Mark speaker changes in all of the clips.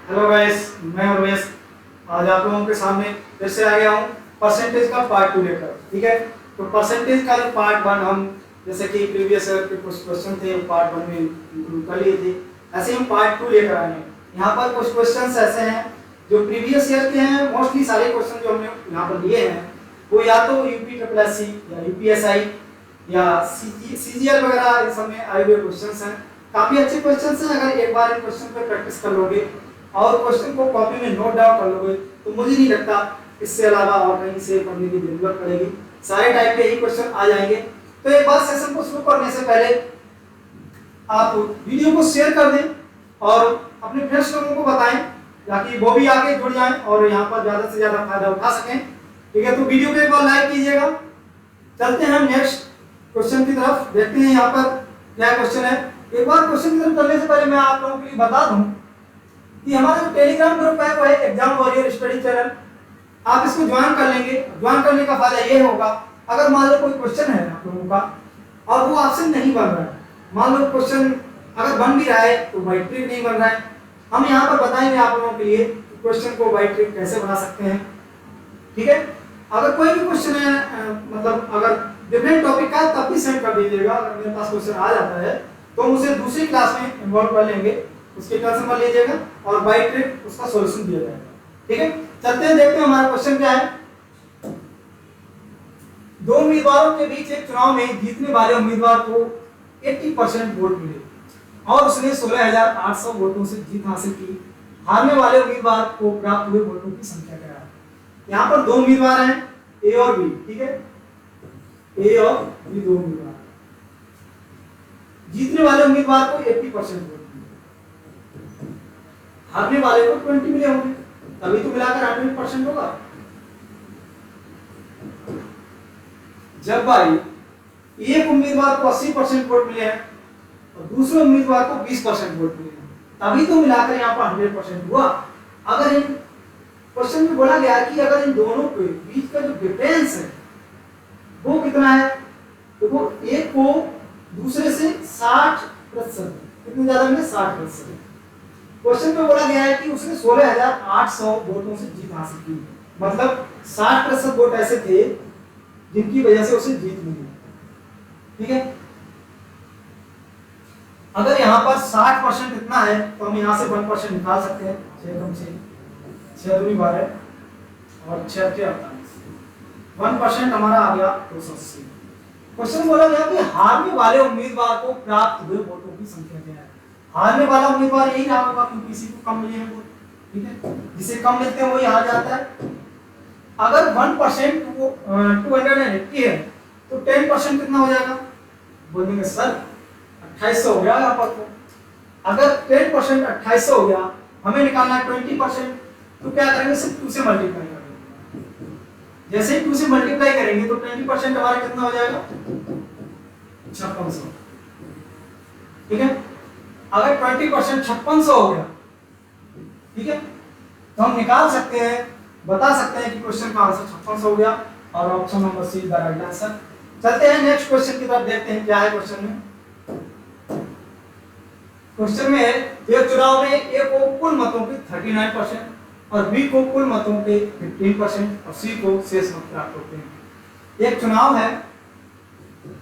Speaker 1: Hello guys, मैं उमेश आज आप लोगों के सामने फिर से आ गया हूँ परसेंटेज का पार्ट 2 लेकर। ठीक है, तो परसेंटेज का जो पार्ट 1 हम जैसे कि प्रीवियस ईयर के कुछ क्वेश्चन थे पार्ट 1 में इंक्लूड कर लिए थे, ऐसे हम पार्ट 2 लेकर आए हैं। यहाँ पर कुछ क्वेश्चंस ऐसे हैं जो प्रीवियस ईयर के हैं। मोस्टली सारे क्वेश्चन जो हमने यहाँ पर लिए हैं वो या तो यूपी ट्रिपल एस सी या यूपीएसआई या सीजीएल वगैरह इन सब में आए हुए क्वेश्चंस हैं। काफी अच्छे क्वेश्चंस हैं। अगर एक बार इन क्वेश्चन पे प्रैक्टिस कर लोगे और क्वेश्चन को कॉपी में नोट डाउन कर लोगे तो मुझे नहीं लगता इससे अलावा और कहीं से पढ़ने की जरूरत पड़ेगी। सारे टाइप के ही क्वेश्चन आ जाएंगे। तो एक बार सेशन को शुरू करने से पहले आप वीडियो को शेयर कर दें और अपने फ्रेंड्स लोगों को बताएं ताकि वो भी आगे जुड़ जाएं और यहाँ पर ज्यादा से ज्यादा फायदा उठा सकें। ठीक है, तो वीडियो को एक बार लाइक कीजिएगा। चलते हैं हम नेक्स्ट क्वेश्चन की तरफ, देखते हैं यहाँ पर क्या क्वेश्चन है। एक बार क्वेश्चन की तरफ चलने से पहले मैं आप लोगों के लिए बता दूं कि हमारा जो टेलीग्राम ग्रुप है वो है एग्जाम वॉरियर स्टडी चैनल। आप इसको ज्वाइन कर लेंगे। ज्वाइन करने का फायदा ये होगा, अगर मान लो कोई क्वेश्चन है आप लोगों का और वो आपसे नहीं बन रहा है, मान लो क्वेश्चन अगर बन भी रहा है तो बाई ट्रिक नहीं बन रहा है, हम यहाँ पर बताएंगे आप लोगों के लिए क्वेश्चन को बाई ट्रिक कैसे बना सकते हैं। ठीक है, अगर कोई भी क्वेश्चन है मतलब अगर डिफरेंट टॉपिक का तब भी सेंड कर दीजिएगा। अगर मेरे पास क्वेश्चन आ जाता है तो हम उसे दूसरी क्लास में इन्वॉल्व कर लेंगे, उसके टेंशन मत लीजिएगा और बाई ट्रिक उसका सॉल्यूशन दिया जाएगा। ठीक है, चलते हैं देखते हैं हमारा क्वेश्चन क्या है। दो उम्मीदवारों के बीच एक चुनाव में जीतने वाले उम्मीदवार को 80% वोट मिले और उसने 16,800 वोटों से जीत हासिल की। हारने वाले उम्मीदवार को प्राप्त हुए वोटों की संख्या क्या है। यहाँ पर दो उम्मीदवार हैं, ए और बी। ठीक है, ए और बी दो उम्मीदवार। जीतने वाले उम्मीदवार को 80% वोट मिले, हारने वाले को 20 मिले होंगे, तभी तो मिलाकर 100% होगा। जब भाई एक उम्मीदवार को 80% वोट मिले हैं और दूसरे उम्मीदवार को 20% वोट मिले हैं, तभी तो मिलाकर यहाँ पर 100% हुआ। अगर इन क्वेश्चन में बोला गया कि अगर इन दोनों के बीच का जो डिफरेंस है वो कितना है, तो वो एक को दूसरे से 60%, कितने ज्यादा मिले 60%। क्वेश्चन में बोला गया है कि उसने 16,800 वोटों से जीत हासिल की, मतलब 60% वोट ऐसे थे जिनकी वजह से उसे जीत मिली। ठीक है, अगर यहाँ पर 60% इतना है तो हम यहाँ से 1% निकाल सकते हैं। 6 कम 6 दूनी 12 और 6 के 48, 1% हमारा आ गया 280। क्वेश्चन बोला गया कि हारने वाले उम्मीदवार को प्राप्त हुए वोटों की संख्या क्या है। हारने वाला उम्मीदवार यही रहा होगा क्योंकि किसी को कम मिले हैं वोट। ठीक है, जिसे कम मिलते हैं वही हार जाता है। अगर 1% वो 280 है तो 10% कितना हो जाएगा, बोलेंगे सर 2800 हो गया यहाँ पर। तो अगर 10% 2800 हो गया, हमें निकालना है 20%, तो क्या करेंगे, सिर्फ 2 से मल्टीप्लाई करेंगे। जैसे ही 2 से मल्टीप्लाई करेंगे तो 20% हमारा कितना हो जाएगा, 5600। ठीक है, अगर 20% 5600 हो गया, ठीक है, तो हम निकाल सकते हैं, बता सकते हैं कि क्वेश्चन का आंसर 5600 हो गया और option number see the right answer. चलते हैं नेक्स्ट क्वेश्चन की तरफ, देखते हैं क्या है क्वेश्चन में। क्वेश्चन में एक चुनाव में ए को कुल मतों के 39% और बी को कुल मतों के 15% और सी को शेष मत प्राप्त होते हैं। एक चुनाव है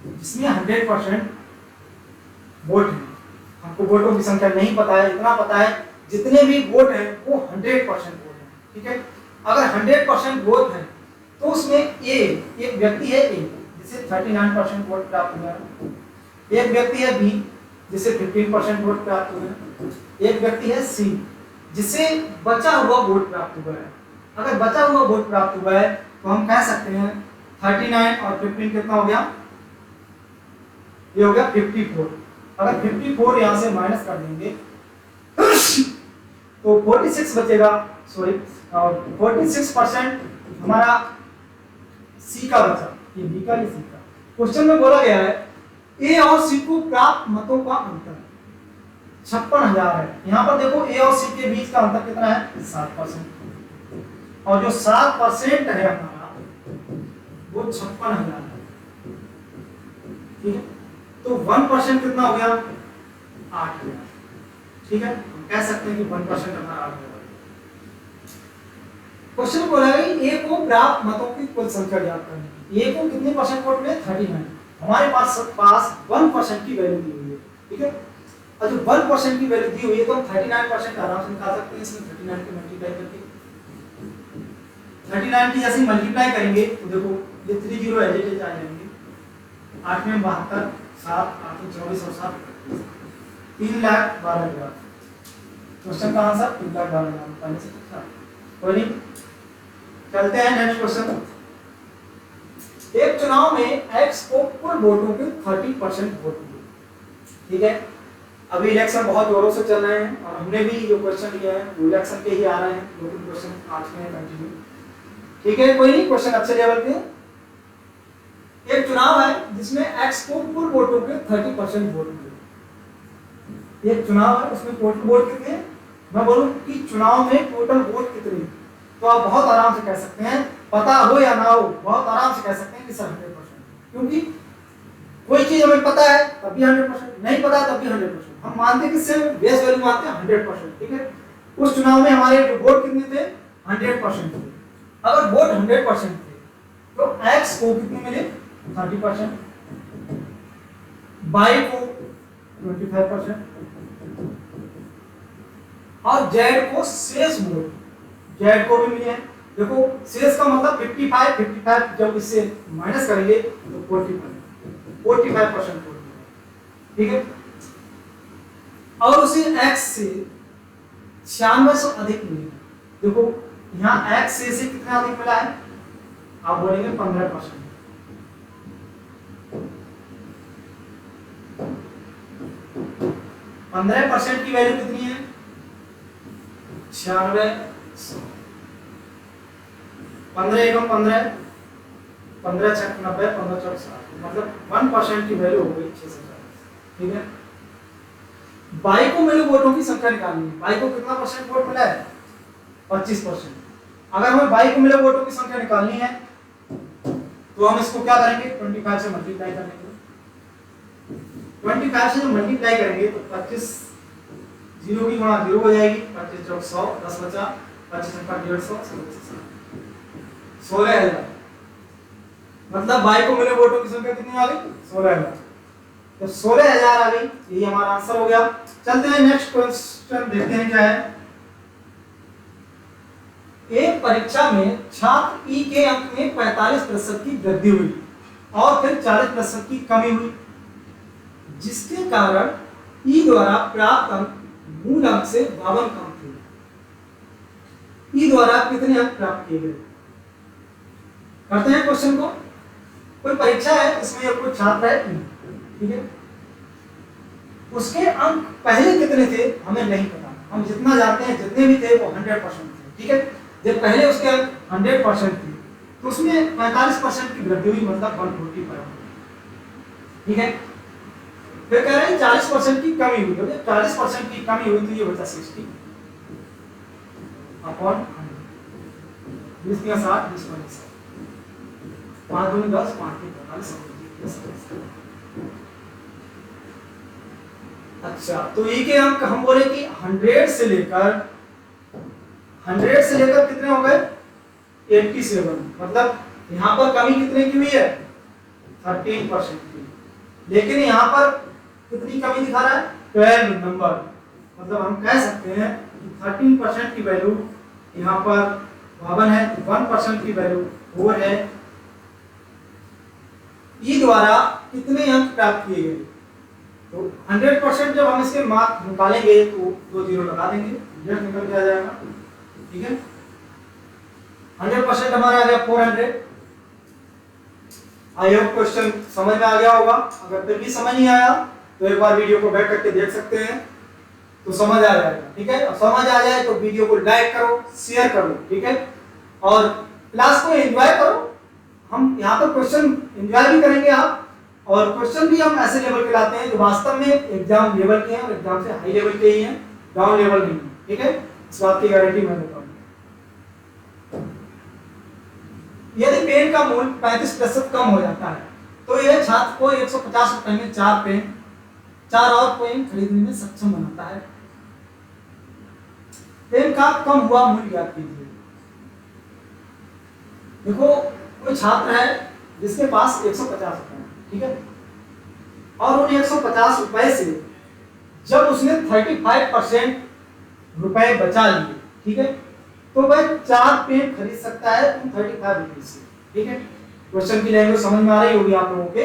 Speaker 1: जिसमें 100% वोट है। हमको वोटों की संख्या नहीं पता है, इतना पता है जितने भी वोट हैं वो 100% वोट है। ठीक है, अगर 100% वोट है तो उसमें ए, एक व्यक्ति है ए जिसे 39% वोट प्राप्त हुआ है, एक व्यक्ति है बी जिसे 15% वोट प्राप्त हुए हैं, एक व्यक्ति है सी जिसे बचा हुआ वोट प्राप्त हुआ है। अगर बचा हुआ वोट प्राप्त हुआ है तो हम कह सकते हैं 39 और 15 कितना हो गया, ये हो गया 54। अगर 54 यहां से माइनस कर देंगे तो 46 बचेगा, सॉरी 46% हमारा सी का बचा, ये बी का, ये सी का। क्वेश्चन में बोला गया है ए और सी को प्राप्त मतों का अंतर 56,000 है। यहाँ पर देखो ए और सी के बीच का अंतर कितना है, 7%, और जो 7% है हमारा वो 56,000 है। ठीक है, तो 1% कितना हो गया, 8,000। ठीक है, हम कह सकते हैं कि 1% हमारा आ गया। क्वेश्चन बोला है ए को प्राप्त मतों की कुल संख्या ज्ञात करनी। ए को कितने परसेंट वोट मिले? 39। हमारे पास 1% की वैल्यू दी हुई है, ठीक है। और जो 1% की वैल्यू दी हुई है तो हम 39% आराम से निकाल सकते हैं इसमें 39 के मल्टीप्लाई करके। 39 की जैसे मल्टीप्लाई करेंगे तो देखो ये 3 जीरो एज इट इज आ जाएंगे। 8 में 72, 7 8 में 24 और 7 3,12,000। क्वेश्चन का आंसर 3,12,000 पहले से पूछा। कोई नहीं, चलते हैं नेक्स्ट क्वेश्चन। एक चुनाव में X को कुल वोटों के 30% वोट मिले, ठीक है। अभी इलेक्शन बहुत जोरों से चल रहे हैं और हमने भी जो क्वेश्चन लिया है वो इलेक्शन के ही आ रहे हैं, दो तीन क्वेश्चन आज के हैं कंटिन्यू, ठीक है। कोई नहीं, क्वेश्चन अच्छे लेवल के। एक चुनाव है जिसमें X को कुल वोटों के 30% वोट मिले। एक चुनाव है उसमें टोटल वोट कितने? मैं बोलूं कि चुनाव में टोटल वोट कितने, तो आप बहुत आराम से कह सकते हैं, पता हो या ना हो, बहुत आराम से कह सकते हैं कि सर 100%, क्योंकि कोई चीज हमें पता है तब भी 100%, नहीं पता तब भी 100%। हम मानते हैं कि सिर्फ बेस वैल्यू मानते हैं 100%, ठीक है। उस चुनाव में हमारे जो वोट कितने थे? 100% थे। अगर वोट 100% थे तो X को कितने मिले? 30%, Y को 25% और Z को शेष वोट, Z को भी मिले हैं। देखो शेष का मतलब 55 जब इससे माइनस करेंगे तो 45% वोट, ठीक है। और उसी X से 9600 अधिक मिले। देखो यहाँ X से कितना अधिक मिला है? आप बोलेंगे 15%। 15% की वैल्यू कितनी है? 9600। 15 एकम 15, 15 छक 90, 15 चौक 60, मतलब 1% की वैल्यू हो गई 640, ठीक है। बाई को मिले वोटों की संख्या निकालनी है। बाई को कितना परसेंट वोट मिला है? 25%। अगर हमें बाई को मिले वोटों की संख्या निकालनी है तो हम इसको क्या करेंगे? 25 से मल्टीप्लाई करेंगे। 25 से जब मल्टीप्लाई करेंगे तो 25 जीरो की गुणा 0 हो जाएगी, 25 चौक 100, 10 बचा, 25 अंका 150, 16,000। मतलब बाई को मिले वोटों की संख्या कितनी आ गई? 16,000। तो 16,000 आ गई, यही हमारा आंसर हो गया। चलते हैं नेक्स्ट क्वेश्चन, देखते हैं क्या है। एक परीक्षा में छात्र ई के अंक में 45% की वृद्धि हुई और फिर 40% की कमी हुई, जिसके कारण ई द्वारा प्राप्त अंक मूल अंक से 52 कम थे। ई द्वारा कितने अंक प्राप्त किए गए? करते हैं क्वेश्चन को। कोई परीक्षा है इसमें कोई छात्र है, ठीक है, उसके अंक पहले कितने थे हमें नहीं पता। हम जितना जानते हैं जितने भी थे वो 100% थे, ठीक है। जब पहले उसके अंक 100% थे तो उसमें 45% की वृद्धि हुई, मतलब 145, ठीक है। फिर कह रहे हैं 40% की कमी हुई, तो जब 40% की कमी हुई तो ये बचा 60 अपॉन 100, 20 का 60, 20 का 60, 5 दूनी 10, 5 के 45। अच्छा, तो ई के अंक हम बोले कि 100 से लेकर कितने हो गए? 87। मतलब यहाँ पर कमी कितने की हुई है? 13% की। लेकिन यहाँ पर कितनी कमी दिखा रहा है? 12 नंबर। मतलब हम कह सकते हैं कि 13% की वैल्यू यहाँ पर 52 है, 1% की वैल्यू 4 है। ई द्वारा कितने अंक प्राप्त किए गए? तो 100% जब हम इसके मार्क निकालेंगे तो 2 जीरो लगा देंगे, रिजल्ट निकल के आ जाएगा, ठीक है। 100% हमारा आ गया 400। आई होप क्वेश्चन समझ में आ गया होगा। अगर फिर भी समझ नहीं आया तो एक बार वीडियो को बैक करके देख सकते हैं तो समझ आ जाएगा, ठीक है। और समझ आ जाए तो वीडियो को लाइक करो, शेयर करो, ठीक है। और क्लास को एंजॉय करो। हम यहाँ पर क्वेश्चन एंजॉय भी करेंगे आप, और क्वेश्चन भी हम ऐसे लेवल के लाते हैं जो वास्तव में एग्जाम लेवल के हैं और एग्जाम से हाई लेवल के ही हैं, डाउन लेवल नहीं, ठीक है। इस बात की गारंटी मैं देता हूँ। यदि पेन का मूल्य 35% कम हो जाता है तो यह छात्र को 150 रुपए में 4 पेन, 4 और पेन खरीदने में सक्षम बनाता है। पेन का कम हुआ मूल्य ज्ञात कीजिए। देखो कोई छात्र है जिसके पास 150 रुपए है, ठीक है, और उन 150 रुपए से जब उसने 35% रुपए बचा लिए, ठीक है, तो वह 4 पेन खरीद सकता है उन 35 रुपीज से, ठीक है। क्वेश्चन की लैंग्वेज समझ में आ रही होगी आप लोगों के।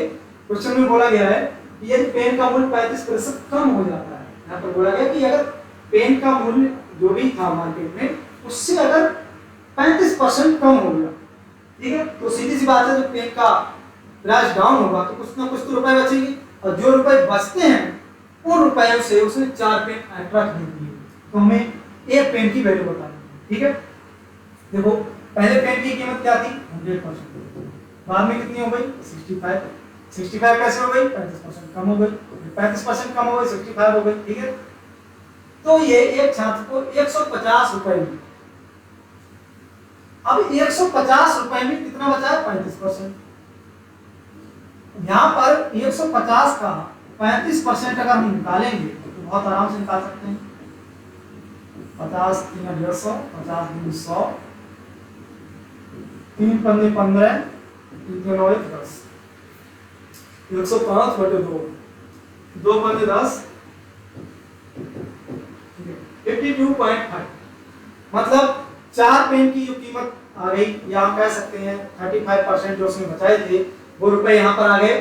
Speaker 1: क्वेश्चन में बोला गया है कि यदि पेन का मूल्य 35% कम हो जाता है, यहाँ पर बोला गया कि अगर पेन का मूल्य जो भी था मार्केट में उससे अगर 35% कम हो गया, ठीक है, तो सीधी सी बात है जब पेन का प्राइस डाउन होगा तो कुछ ना कुछ तो रुपए बचेंगे, और जो रुपए बचते हैं उन रुपयों से उसने 4 पेन एक्स्ट्रा खरीद लिए, तो हमें एक पेन की वैल्यू बतानी है, ठीक है। देखो पहले पेन की कीमत क्या थी 100%, बाद में कितनी हो गई 65 कैसे हो गई 35% कम हो गई, 35% कम हो गई 65 हो गई, ठीक है। तो ये एक छात्र को 150 रुपए मिले। अब 150 रुपए में कितना बचा है 35%। यहाँ पर 150 का 35% अगर हम निकालेंगे तो बहुत आराम से निकाल सकते हैं। 50 3 150, 50 2 100, 3 पंजे 15, 3 9 10, 105 बटे 2, 2 पंजे 10, 52.5। मतलब 4 पेन की जो कीमत आ गई, या हम कह सकते हैं 35% जो उसने बचाए थे वो रुपए यहाँ पर आ गए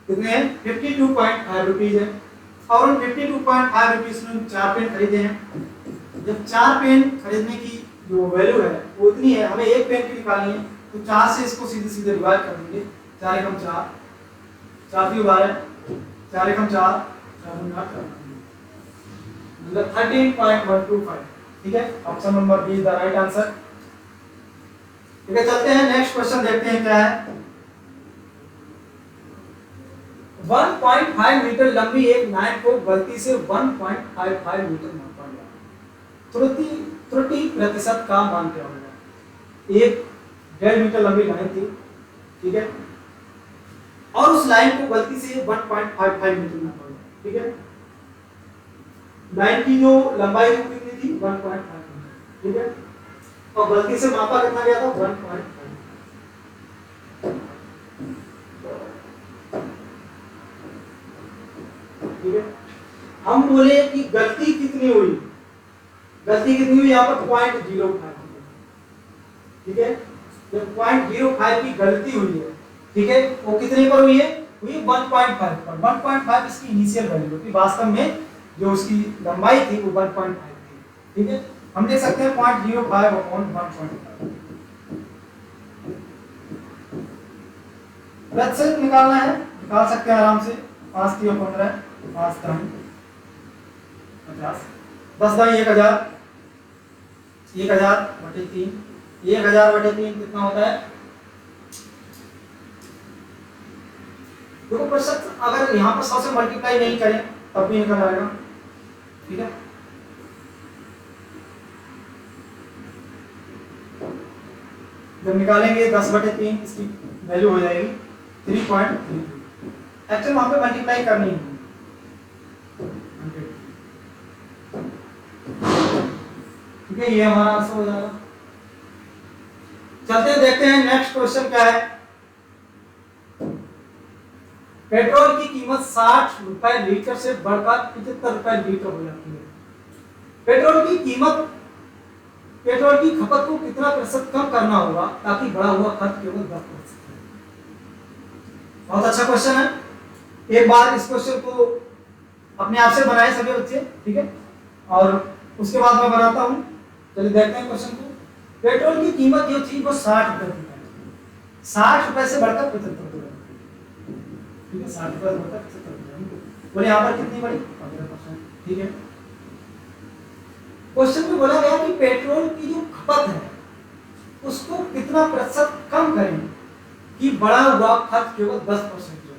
Speaker 1: कितने हैं 52.5 रुपीज है, और उन 52.5 रुपीज में 4 पेन खरीदे हैं। जब 4 पेन खरीदने की जो वैल्यू है वो इतनी है, हमें एक पेन की निकालनी है, तो 4 से इसको सीधे सीधे डिवाइड कर देंगे। 4 एकम 4, 4 की 12, 4 एकम 4, 4 गुना 8, मतलब 13.125, ठीक है। Option number B is the right answer. ठीक है, चलते हैं नेक्स्ट क्वेश्चन देखते हैं क्या है। 1.5 मीटर लंबी एक नाइफ को गलती से 1.55 मीटर नापा गया, त्रुटि प्रतिशत का मान क्या होगा। एक 1.5 मीटर लंबी लाइन थी, ठीक है, और उस लाइन को गलती से 1.55 मीटर नापा गया, ठीक है। लाइन की जो लंबाई थी कितनी थी 1.5 मीटर, ठीक है, और गलती से मापा कितना गया था 1.5, ठीक है। हम बोले कि गलती कितनी हुई, गलती कितनी हुई यहाँ पर 0.05, ठीक है। जब 0.05 की गलती हुई है, ठीक है, वो कितने पर हुई है, हुई 1.5 पर। 1.5 इसकी इनिशियल वैल्यू थी, वास्तव में जो उसकी लंबाई थी वो 1.5 थी, ठीक है। हम देख सकते हैं 0.05 अपॉन 1.5 प्रतिशत निकालना है, निकाल सकते हैं आराम से। 5 3 15, 5 3 50, 10 दाई 1000, 1000 बटे 3, 1000 बटे 3 कितना होता है। देखो प्रतिशत अगर यहाँ पर 100 से मल्टीप्लाई नहीं करें तब भी निकल आएगा, ठीक है। जब निकालेंगे 10 बटे 3 इसकी वैल्यू हो जाएगी 3.3। एक्चुअली वहां पे मल्टीप्लाई करनी है, ठीक है, ये हमारा आंसर हो जाएगा। चलते हैं देखते हैं नेक्स्ट क्वेश्चन क्या है। पेट्रोल की कीमत 60 रुपए लीटर से बढ़कर 75 रुपए लीटर हो जाती है। पेट्रोल की खपत को कितना प्रतिशत कम करना होगा ताकि बढ़ा हुआ खर्च केवल 10%। बहुत अच्छा क्वेश्चन है, एक बार इस क्वेश्चन को अपने आप से बनाए सभी बच्चे, ठीक है, और उसके बाद मैं बनाता हूं। चलिए देखते हैं क्वेश्चन को। पेट्रोल की कीमत जो थी वो 60 रुपए थी, 60 रुपए से बढ़कर 75 रुपए, ठीक है, 60 रुपए से बढ़कर 75 रुपए। बोले यहाँ पर कितनी बढ़ी 15%, ठीक है। क्वेश्चन में बोला गया कि पेट्रोल की जो खपत है उसको कितना प्रतिशत कम करें कि बढ़ा हुआ खर्च केवल 10% रहे।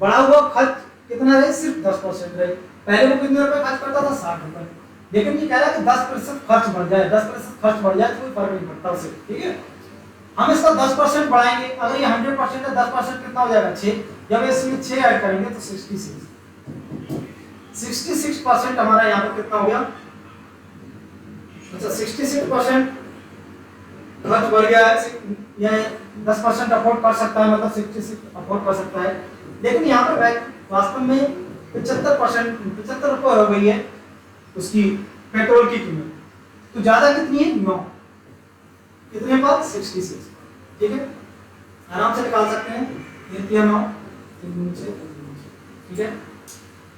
Speaker 1: बढ़ा हुआ खर्च कितना रहे, सिर्फ 10% रहे। पहले वो कितने रुपए खर्च करता था 60 रुपए, लेकिन ये कह रहा है कि 10% खर्च बढ़ जाए, 10% खर्च बढ़ जाए तो कोई फर्क नहीं पड़ता उसे, ठीक है। हम इसका 10% बढ़ाएंगे, अगर ये 100% है 10% कितना हो जाएगा 6, जब इसमें 6 ऐड करेंगे तो 66% हमारा यहाँ पर कितना हो गया अच्छा 66% खर्च बढ़ गया है, या 10% अफोर्ड कर सकता है, मतलब 66 अफोर्ड कर सकता है, लेकिन यहाँ पर वास्तव में 75% रुपये हो गई है उसकी पेट्रोल की कीमत, तो ज्यादा कितनी है 9, कितने पर 66, ठीक है, आराम से निकाल सकते हैं, 3 9 ठीक है।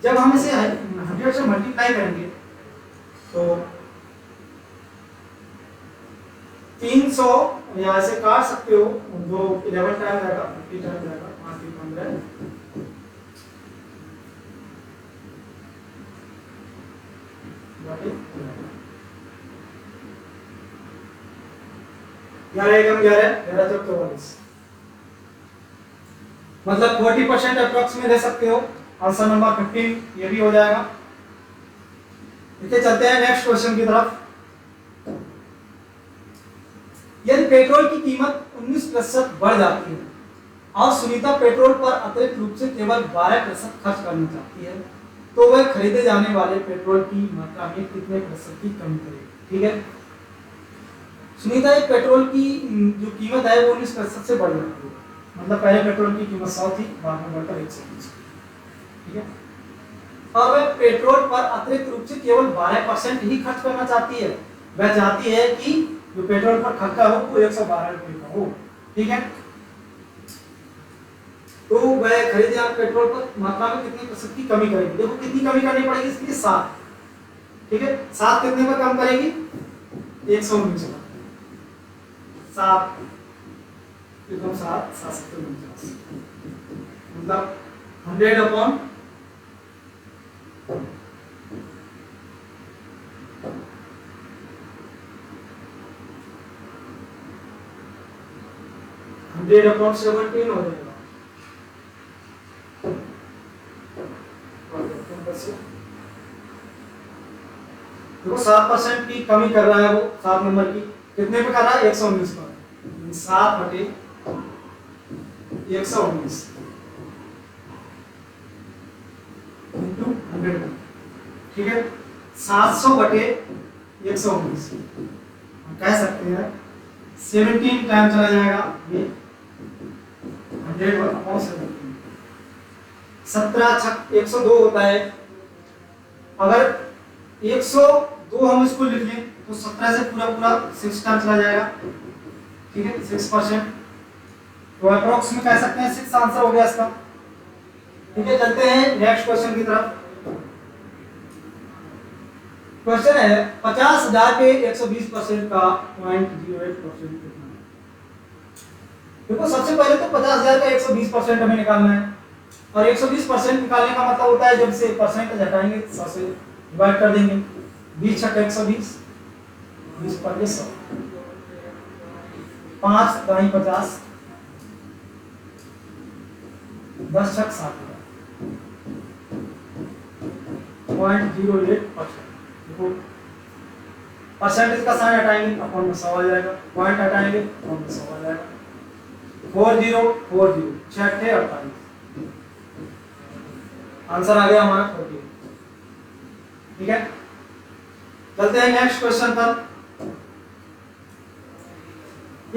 Speaker 1: जब हम इसे 100 से मल्टीप्लाई करेंगे तो 300 यहाँ से काट सकते हो, जो 11 टाइम जाएगा 50 टाइम जाएगा, 5 3 15 11 एकम 11 चौक 44, मतलब 40% अप्रोक्स में ले सकते हो। आंसर नंबर 15 ये भी हो जाएगा। देखिए चलते हैं नेक्स्ट क्वेश्चन की तरफ। यदि पेट्रोल की कीमत 19% बढ़ जाती है और सुनीता पेट्रोल पर अतिरिक्त रूप से केवल 12% खर्च करना चाहती है, तो वह खरीदे जाने वाले पेट्रोल की मात्रा में कितने प्रतिशत की कमी करेगी, ठीक है। सुनीता एक पेट्रोल की जो कीमत है वो 19% से बढ़ जाती है, मतलब पहले पेट्रोल की कीमत 100 थी, बाद में बढ़कर 120, ठीक है। और वह पेट्रोल पर अतिरिक्त रूप से केवल 12% ही खर्च करना चाहती है, वह चाहती है कि जो पेट्रोल पर खर्चा हो वो 112 रुपये का हो, ठीक है। तो वह खरीदे जाने पेट्रोल पर मात्रा में कितनी प्रतिशत की कमी करेगी, देखो कितनी कमी करनी पड़ेगी इसके लिए 7, ठीक है। 7 कितने पर कम करेगी 119 का, 7 एकदम 7 मतलब 100 अपॉन 100/17 हो जाएगा। देखो 7% की कमी कर रहा है वो, 7 नंबर की कितने पे कर रहा है 119 पर, 7/119 इंटू 100, ठीक है। 700/119 हम कह सकते हैं 17 टाइम चला जाएगा ये 100/17, 17 छक 102 होता है। अगर 102 हम इसको लिख लें तो 17 से पूरा 6 टाइम चला जाएगा, ठीक है, 6%, तो अप्रोक्स में कह सकते हैं 6 आंसर हो गया इसका, ठीक है। चलते हैं नेक्स्ट क्वेश्चन की तरफ। क्वेश्चन है 50,000 के 120% का 0.08% कितना है। देखो सबसे पहले तो 50,000 का 120% हमें निकालना है, और 120% निकालने का मतलब होता है जब से परसेंटेज हटाएंगे 100 से डिवाइड कर देंगे, 20 छक 120, 20 पर 100, 5 दाई 50, 10 छक 60, 0.08%। देखो परसेंटेज का साइन हटाएंगे अपॉन में 100 आ जाएगा, पॉइंट हटाएंगे अपॉन में 100 आ जाएगा, 4040 6 48, आंसर आ गया हमारा 40, ठीक है। चलते हैं नेक्स्ट क्वेश्चन पर।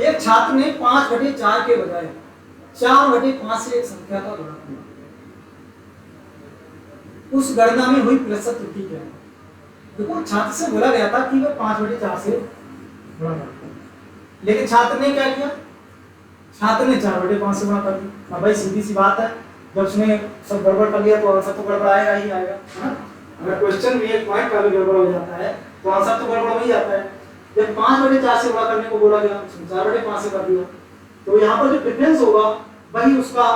Speaker 1: एक छात्र ने 5/4 के बजाय 4/5 से एक संख्या का गुणा किया, उस गणना में हुई प्रतिशत त्रुटि क्या है। देखो छात्र से बोला गया था कि वह 5/4 से गुणा करे, लेकिन छात्र ने क्या किया, छात्र ने 4/5 से गुणा कर दिया। अब भाई सीधी सी बात है, जब उसने सब गड़बड़ कर लिया तो आंसर तो गड़बड़ आएगा ही आएगा, है ना। अगर क्वेश्चन में एक पॉइंट का भी गड़बड़ हो जाता है तो आंसर तो गड़बड़ हो ही जाता है। जब 5/4 से गुणा करने को बोला गया, उसने 4/5 से कर दिया, तो यहाँ पर जो डिफरेंस होगा वही उसका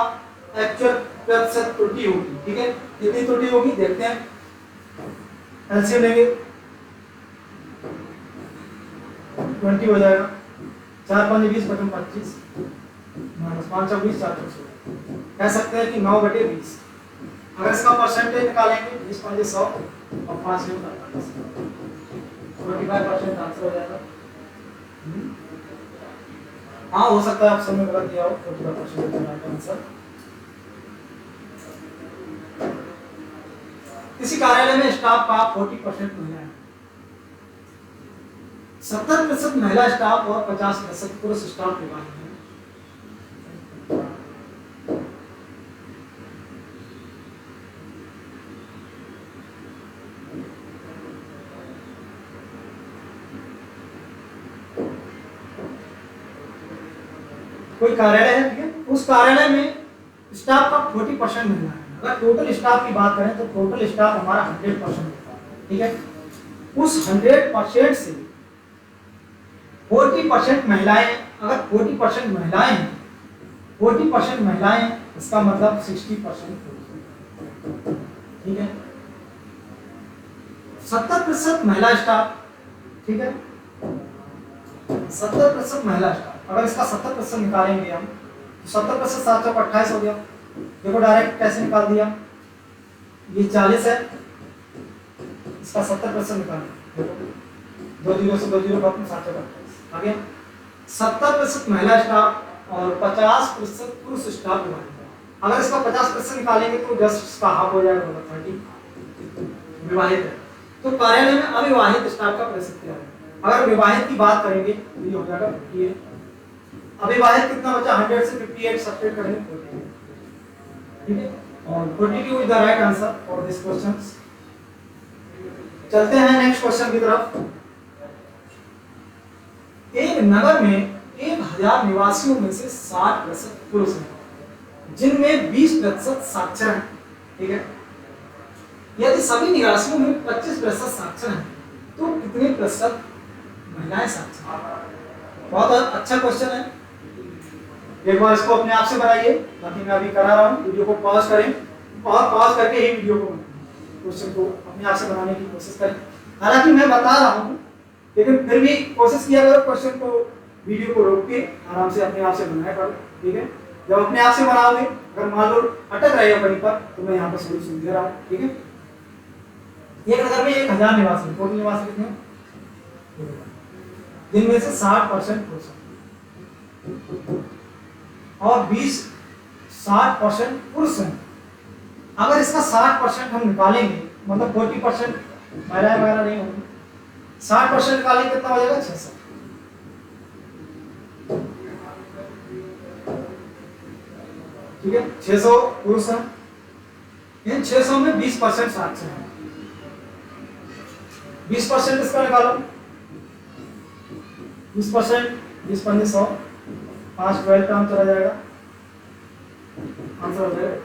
Speaker 1: एक्चुअल प्रतिशत त्रुटि होगी, ठीक है। कितनी त्रुटि होगी देखते हैं, एलसीएम लेंगे 20 हो जाएगा, 4 5 20 बटन 25 माइनस 5 24 4 16, कह सकते हैं कि 9/20। अगर इसका परसेंटेज निकालेंगे 20 5 100 और 5 में 45% आंसर हो जाएगा। हाँ हो सकता है ऑप्शन में गलत दिया हो, 45% आंसर। किसी कार्यालय में स्टाफ का 40% महिला है, 70% महिला स्टाफ और 50% पुरुष स्टाफ विभाजित है। कोई कार्यालय है, ठीक है, उस कार्यालय में स्टाफ का 40% महिला है। अगर टोटल स्टाफ की बात करें तो टोटल स्टाफ हमारा 100% होता है, ठीक है। उस 100% से 40% महिलाएं, अगर 40% महिलाएं हैं, 40% महिलाएं, इसका मतलब 60% पुरुष, ठीक है। 70% महिला स्टाफ, ठीक है, 70% महिला स्टाफ। अगर इसका 70% निकालेंगे हम तो 70% 7 चौक 28 हो गया। देखो डायरेक्ट कैसे निकाल दिया, ये 40 है, इसका 70% निकालें, देखो 2 जीरो से 2 जीरो खत्म, 7 चौक 28 आ गया। 70% महिला स्टाफ और 50% पुरुष स्टाफ विभाजित है। अगर इसका 50% निकालेंगे तो जस्ट इसका हाफ हो जाएगा, मतलब 30 विवाहित है। तो कार्यालय में अविवाहित स्टाफ का प्रतिशत क्या है? अगर विवाहित की बात करेंगे तो ये हो जाएगा 58। अविवाहित कितना बचा? 100 से 58 सब्ट्रैक्ट करेंगे 42, ठीक है। और 42 is the right answer for this question. चलते हैं नेक्स्ट क्वेश्चन की तरफ। एक नगर में 1000 निवासियों में से 60% पुरुष हैं, जिनमें 20% साक्षर हैं, ठीक है। यदि सभी निवासियों में 25% साक्षर हैं तो कितने प्रतिशत महिलाएं साक्षर हैं? बहुत अच्छा क्वेश्चन है। एक बार इसको अपने आप से बनाइए, बाकी मैं अभी करा रहा हूँ, वीडियो को पॉज करें और पॉज करके ही वीडियो को क्वेश्चन को अपने आप से बनाने की कोशिश करें। हालांकि मैं बता रहा हूँ लेकिन फिर भी कोशिश किया करो क्वेश्चन को वीडियो को रोक के आराम से अपने आप से बनाया करो, ठीक है। जब अपने आप से बनाओगे, अगर मान लो अटक रहे हो कहीं पर तो मैं यहाँ पर सोल्यूशन दे रहा हूँ, ठीक है। एक नगर में 1000 निवासी, टोटल निवासी कितने हैं? जिनमें से 60% पुरुष और 60% पुरुष हैं। अगर इसका 60% हम निकालेंगे, मतलब 40% महिलाएं वगैरह नहीं होंगी, 60% निकालेंगे कितना बचेगा? 600, ठीक है। 600 पुरुष हैं, इन 600 में 20% साक्षर हैं। 20% इसका निकालो, 20%, 20 पंजे 100, 5 12 काम चला जाएगा, आंसर हो जाएगा।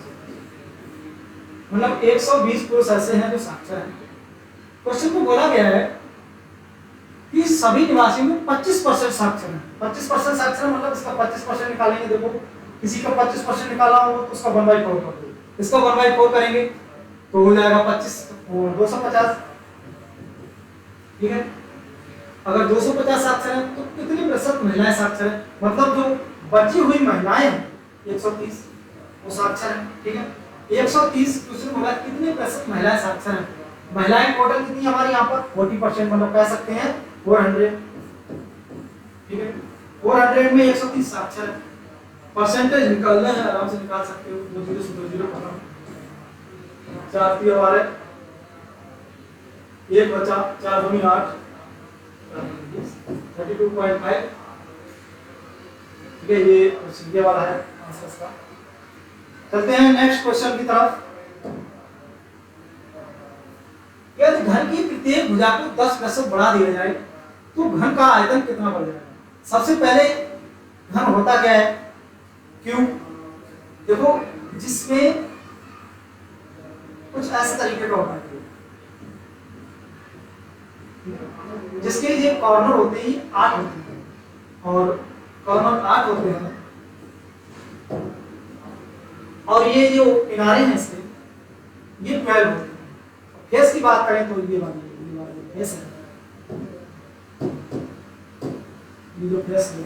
Speaker 1: मतलब 120 पुरुष ऐसे हैं जो साक्षर हैं। क्वेश्चन में बोला गया है कि सभी निवासियों में 25% साक्षर हैं। 25% साक्षर मतलब इसका 25% निकालेंगे। देखो किसी का 25% निकाला हो तो उसका 1/4 कर दो, इसका 1/4 करेंगे तो हो जाएगा 25 और 250, ठीक है। अगर 250 साक्षर है तो कितने प्रतिशत महिलाएं साक्षर है? मतलब जो बची हुई महिलाएं 130 वो साक्षर है, ठीक है। 130 क्वेश्चन बोला कितने प्रतिशत महिलाएं साक्षर हैं? महिलाएं टोटल कितनी हमारी यहाँ पर? 40%, मतलब कह सकते हैं 400, ठीक है। 400 में 130 साक्षर है। परसेंटेज निकालना है, आराम से निकाल सकते हो, 2 जीरो से 2 जीरो खत्म, 4 3 हमारे 1 बचा, 4 दूनी 8, 32.5, ठीक है। ये क्वेश्चन वाला है आंसर इसका। चलते हैं नेक्स्ट क्वेश्चन की तरफ। यदि घन की प्रत्येक भुजा को 10% बढ़ा दिया जाए तो घन का आयतन कितना बढ़ जाएगा? सबसे पहले घन होता क्या है? क्यूब। देखो जिसमें कुछ ऐसे तरीके का होता है, जिसके ये कॉर्नर होते ही 8 होते हैं और कॉर्नर 8 होते हैं और ये जो किनारे हैं इसके ये 12 होते हैं। फेस की बात करें तो ये वाली फेस है, ये जो फेस है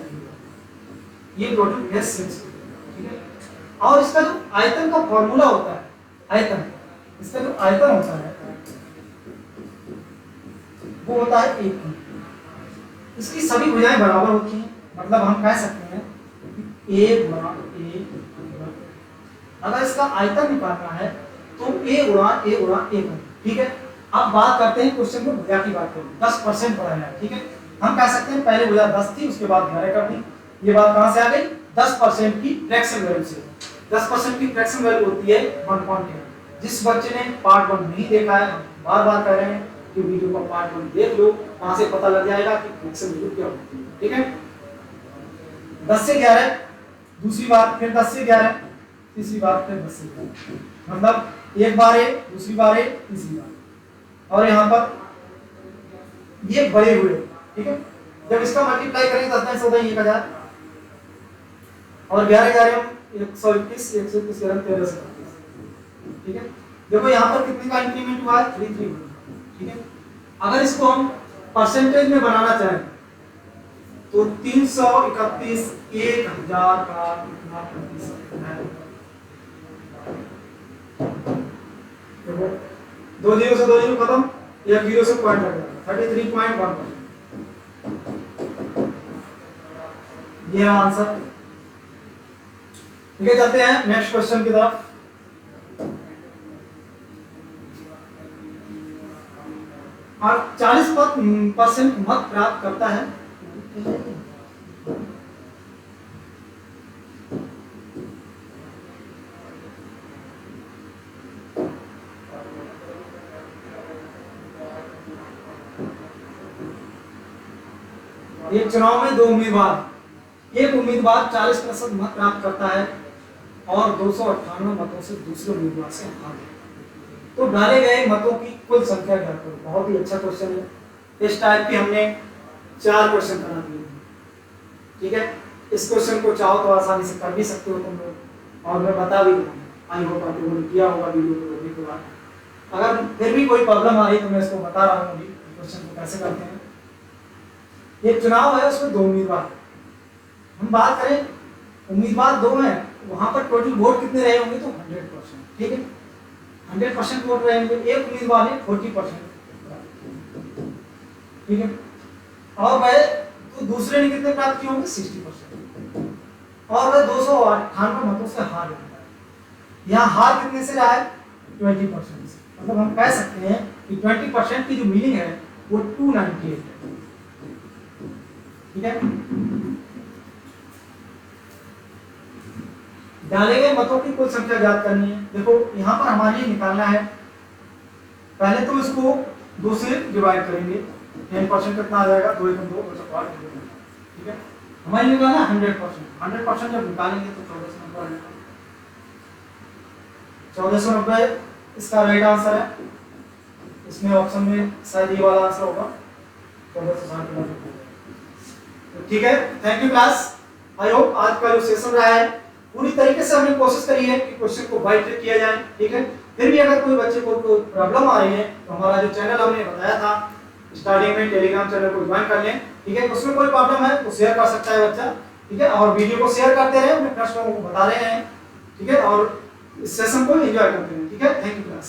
Speaker 1: ये टोटल फेस 6, ठीक है। और इसका जो आयतन का फॉर्मूला होता है, आयतन, इसका जो आयतन होता है वो होता है 1। इसकी सभी भुजाएं बराबर होती हैं, मतलब हम कह सकते हैं कि a गुणा a, अगर इसका आयतन निकालना है तो a गुणा a गुणा a, ठीक है। अब बात करते हैं क्वेश्चन में भुजा की बात करें, 10% बढ़ाया है, ठीक है। हम कह सकते हैं पहले भुजा 10 थी, उसके बाद 11 कर दी। ये बात कहां से आ गई? 10% की फ्रैक्शन वैल्यू से। 10% की फ्रैक्शन वैल्यू होती है 1.10। जिस बच्चे ने पार्ट 1 नहीं देखा है, बार बार कह रहे हैं कि वीडियो का पार्ट 1 देख लो, वहां से पता लग जाएगा कि फ्रैक्शन वैल्यू क्या होती है। ठीक है, 10 से 11 दूसरी बार, फिर 10 से 11 तीसरी बार, फिर 10 से 11, मतलब एक बार ए, दूसरी बार ए, तीसरी बार। और यहाँ पर ये बड़े हुए, ठीक है, जब इसका मल्टीप्लाई करेंगे 10 10 14 1000 और 11 11 121 121 13 ठीक है। देखो यहाँ पर कितने का इंक्रीमेंट हुआ है? 3 3। ठीक है, अगर इसको हम परसेंटेज में बनाना चाहें तो 331 1000 का कितना प्रतिशत है? देखो 2 जीरो से 2 जीरो खत्म, या 0 से पॉइंट लग जाएगा, 33.1%। ये आंसर। ठीक है, चलते हैं नेक्स्ट क्वेश्चन की तरफ। और 40% मत प्राप्त करता है। एक चुनाव में 2 उम्मीदवार, एक उम्मीदवार 40% मत प्राप्त करता है और 298 मतों से दूसरे उम्मीदवार से हार गया, तो डाले गए मतों की कुल संख्या क्या करो? बहुत ही अच्छा क्वेश्चन है। इस टाइप की हमने 4 क्वेश्चन बना दिए। ठीक है, इस क्वेश्चन को चाहो तो आसानी से कर भी सकते हो तुम लोग, और मैं बता भी दूंगा। आई होप आप लोगों ने किया होगा वीडियो को देखने के बाद। अगर फिर भी कोई प्रॉब्लम आ रही तो मैं इसको बता रहा हूँ क्वेश्चन को कैसे करते हैं। एक चुनाव है, उसमें 2 उम्मीदवार। हम बात करें उम्मीदवार 2 हैं, वहां पर टोटल वोट कितने रहे होंगे? तो 100%। ठीक है, 100% वोट रहेंगे। एक उम्मीदवार ने 40%, ठीक है, और वह तो दूसरे ने कितने प्राप्त किए होंगे? 60%, और वह 298 मतों से हार गया। यहाँ हार कितने से रहा है? 20% से। मतलब हम कह सकते हैं कि 20% की जो मीनिंग है वो 298 है। ठीक है, डाले गए मतों की कुल संख्या ज्ञात करनी है। देखो यहाँ पर हमारे निकालना है, पहले तो इसको 2 से डिवाइड करेंगे। 10% कितना आ जाएगा? 2 1 2 2 ठीक है, हमारे निकालना 100%। 100% जब निकालेंगे तो 1490 1490 इसका राइट आंसर है। इसमें ऑप्शन में शायद ये वाला आंसर होगा 1460। ठीक है, thank you class. I hope आज का जो सेशन रहा है पूरी तरीके से हमने कोशिश करी है कि क्वेश्चन को बाय ट्रिक किया जाए। ठीक है, फिर भी अगर कोई बच्चे को कोई प्रॉब्लम आ रही है तो हमारा जो चैनल हमने बताया था स्टार्टिंग में, टेलीग्राम चैनल को ज्वाइन कर लें। ठीक है, उसमें कोई प्रॉब्लम है तो शेयर कर सकता है बच्चा। ठीक है, और वीडियो को शेयर करते रहे, अपने प्रश्नों को बता रहे हैं। ठीक है, और इस सेशन को एंजॉय करते हैं। ठीक है, थैंक यू क्लास।